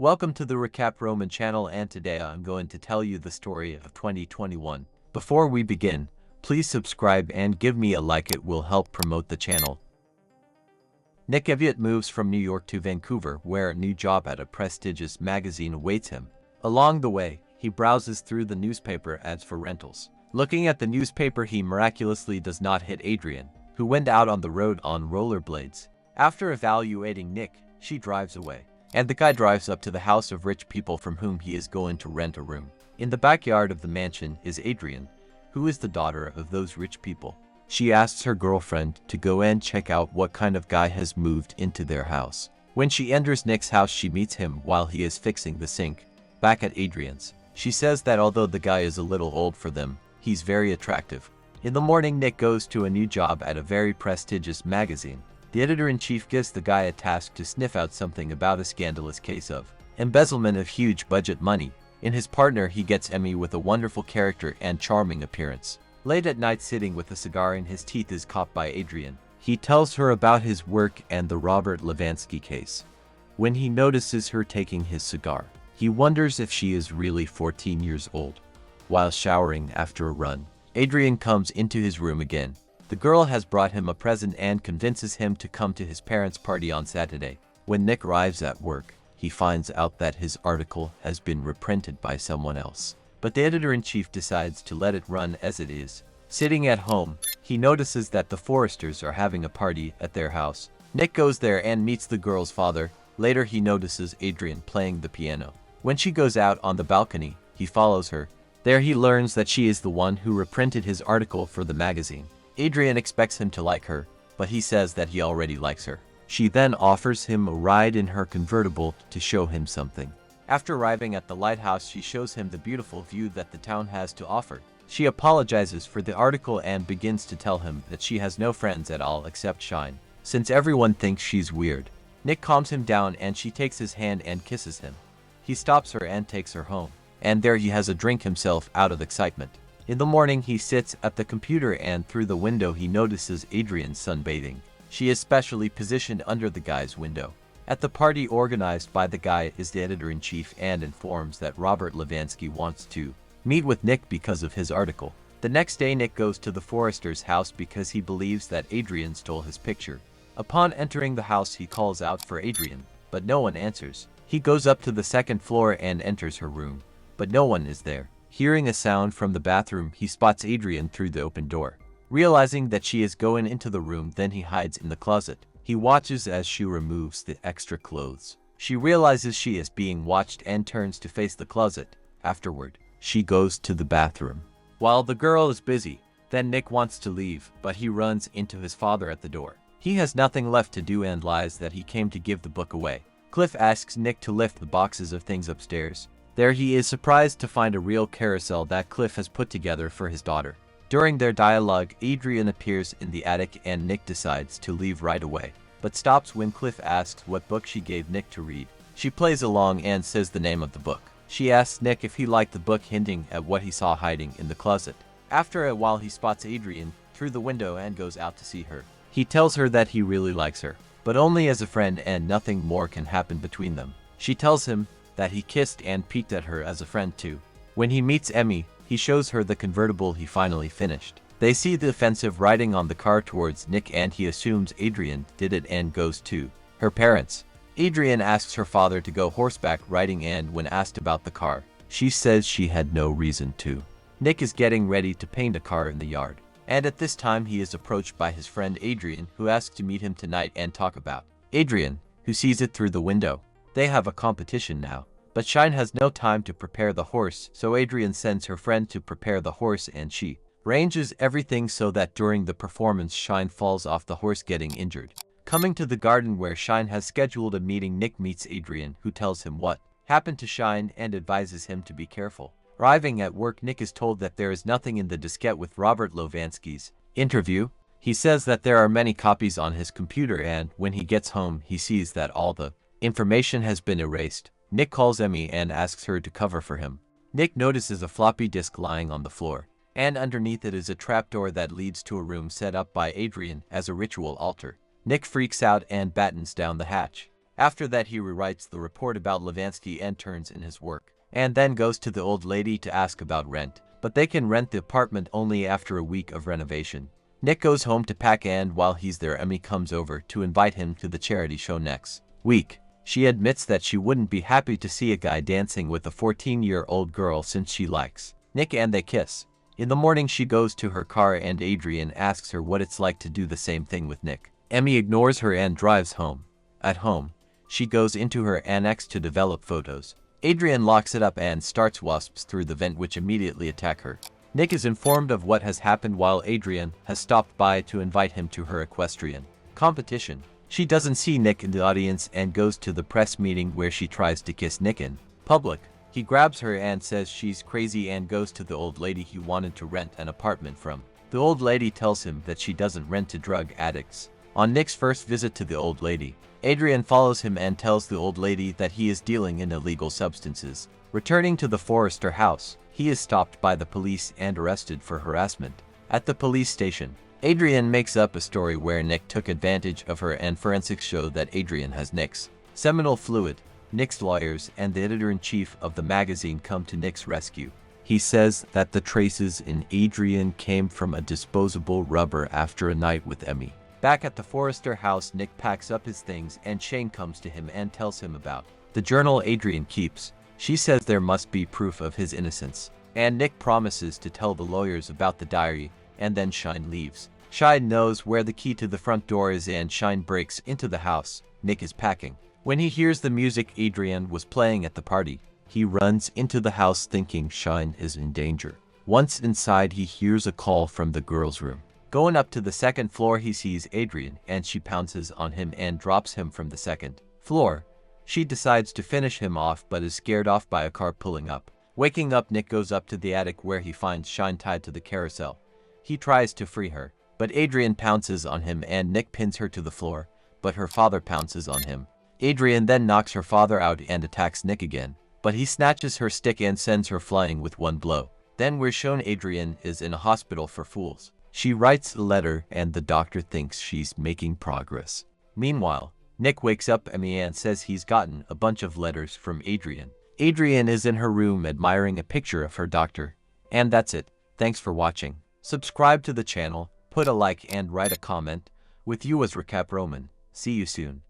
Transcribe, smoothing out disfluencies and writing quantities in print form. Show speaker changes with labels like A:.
A: Welcome to the Recap Roman channel, and today I'm going to tell you the story of 2021. Before we begin, please subscribe and give me a like, it will help promote the channel. Nick Eviat moves from New York to Vancouver, where a new job at a prestigious magazine awaits him. Along the way, he browses through the newspaper ads for rentals. Looking at the newspaper, he miraculously does not hit Adrian, who went out on the road on rollerblades. After evaluating Nick, she drives away, and the guy drives up to the house of rich people from whom he is going to rent a room. In the backyard of the mansion is Adrian, who is the daughter of those rich people. She asks her girlfriend to go and check out what kind of guy has moved into their house. When she enters Nick's house, she meets him while he is fixing the sink. Back at Adrian's, she says that although the guy is a little old for them, he's very attractive. In the morning, Nick goes to a new job at a very prestigious magazine. The editor-in-chief gives the guy a task to sniff out something about a scandalous case of embezzlement of huge budget money. In his partner, he gets Emmy, with a wonderful character and charming appearance. Late at night, sitting with a cigar in his teeth, is caught by Adrian. He tells her about his work and the Robert Levansky case. When he notices her taking his cigar, he wonders if she is really 14 years old. While showering after a run, Adrian comes into his room again. The girl has brought him a present and convinces him to come to his parents' party on Saturday. When Nick arrives at work, he finds out that his article has been reprinted by someone else. But the editor-in-chief decides to let it run as it is. Sitting at home, he notices that the Forresters are having a party at their house. Nick goes there and meets the girl's father. Later, he notices Adrian playing the piano. When she goes out on the balcony, he follows her. There he learns that she is the one who reprinted his article for the magazine. Adrian expects him to like her, but he says that he already likes her. She then offers him a ride in her convertible to show him something. After arriving at the lighthouse, she shows him the beautiful view that the town has to offer. She apologizes for the article and begins to tell him that she has no friends at all except Shine, since everyone thinks she's weird. Nick calms him down and she takes his hand and kisses him. He stops her and takes her home, and there he has a drink himself out of excitement. In the morning, he sits at the computer and through the window he notices Adrian sunbathing. She is specially positioned under the guy's window. At the party organized by the guy is the editor-in-chief and informs that Robert Levansky wants to meet with Nick because of his article. The next day, Nick goes to the Forresters' house because he believes that Adrian stole his picture. Upon entering the house, he calls out for Adrian, but no one answers. He goes up to the second floor and enters her room, but no one is there. Hearing a sound from the bathroom, he spots Adrian through the open door. Realizing that she is going into the room, then he hides in the closet. He watches as she removes the extra clothes. She realizes she is being watched and turns to face the closet. Afterward, she goes to the bathroom. While the girl is busy, then Nick wants to leave, but he runs into his father at the door. He has nothing left to do and lies that he came to give the book away. Cliff asks Nick to lift the boxes of things upstairs. There he is surprised to find a real carousel that Cliff has put together for his daughter. During their dialogue, Adrian appears in the attic and Nick decides to leave right away, but stops when Cliff asks what book she gave Nick to read. She plays along and says the name of the book. She asks Nick if he liked the book, hinting at what he saw hiding in the closet. After a while, he spots Adrian through the window and goes out to see her. He tells her that he really likes her, but only as a friend and nothing more can happen between them. She tells him that he kissed and peeked at her as a friend too. When he meets Emmy, he shows her the convertible he finally finished. They see the offensive riding on the car towards Nick and he assumes Adrian did it and goes to her parents. Adrian asks her father to go horseback riding, and when asked about the car, she says she had no reason to. Nick is getting ready to paint a car in the yard, and at this time he is approached by his friend Adrian, who asks to meet him tonight and talk about Adrian, who sees it through the window. They have a competition now, but Shine has no time to prepare the horse, so Adrian sends her friend to prepare the horse and she arranges everything so that during the performance Shine falls off the horse, getting injured. Coming to the garden where Shine has scheduled a meeting, Nick meets Adrian, who tells him what happened to Shine and advises him to be careful. Arriving at work, Nick is told that there is nothing in the diskette with Robert Levansky's interview. He says that there are many copies on his computer, and when he gets home, he sees that all the information has been erased. Nick calls Emmy and asks her to cover for him. Nick notices a floppy disk lying on the floor, and underneath it is a trapdoor that leads to a room set up by Adrian as a ritual altar. Nick freaks out and battens down the hatch. After that he rewrites the report about Levansky and turns in his work, and then goes to the old lady to ask about rent, but they can rent the apartment only after a week of renovation. Nick goes home to pack, and while he's there Emmy comes over to invite him to the charity show next week. She admits that she wouldn't be happy to see a guy dancing with a 14-year-old girl since she likes Nick, and they kiss. In the morning she goes to her car and Adrian asks her what it's like to do the same thing with Nick. Emmy ignores her and drives home. At home, she goes into her annex to develop photos. Adrian locks it up and starts wasps through the vent, which immediately attack her. Nick is informed of what has happened while Adrian has stopped by to invite him to her equestrian competition. She doesn't see Nick in the audience and goes to the press meeting where she tries to kiss Nick in public. He grabs her and says she's crazy and goes to the old lady he wanted to rent an apartment from. The old lady tells him that she doesn't rent to drug addicts. On Nick's first visit to the old lady, Adrian follows him and tells the old lady that he is dealing in illegal substances. Returning to the Forrester house, he is stopped by the police and arrested for harassment. At the police station, Adrian makes up a story where Nick took advantage of her, and forensics show that Adrian has Nick's seminal fluid. Nick's lawyers and the editor-in-chief of the magazine come to Nick's rescue. He says that the traces in Adrian came from a disposable rubber after a night with Emmy. Back at the Forrester house, Nick packs up his things and Shane comes to him and tells him about the journal Adrian keeps. She says there must be proof of his innocence, and Nick promises to tell the lawyers about the diary, and then Shine leaves. Shine knows where the key to the front door is and Shine breaks into the house. Nick is packing. When he hears the music Adrian was playing at the party, he runs into the house thinking Shine is in danger. Once inside, he hears a call from the girls' room. Going up to the second floor, he sees Adrian and she pounces on him and drops him from the second floor. She decides to finish him off but is scared off by a car pulling up. Waking up, Nick goes up to the attic where he finds Shine tied to the carousel. He tries to free her, but Adrian pounces on him and Nick pins her to the floor, but her father pounces on him. Adrian then knocks her father out and attacks Nick again, but he snatches her stick and sends her flying with one blow. Then we're shown Adrian is in a hospital for fools. She writes a letter and the doctor thinks she's making progress. Meanwhile, Nick wakes up Emmy and says he's gotten a bunch of letters from Adrian. Adrian is in her room admiring a picture of her doctor. And that's it. Thanks for watching. Subscribe to the channel, put a like and write a comment. With you was Recap Roman. See you soon.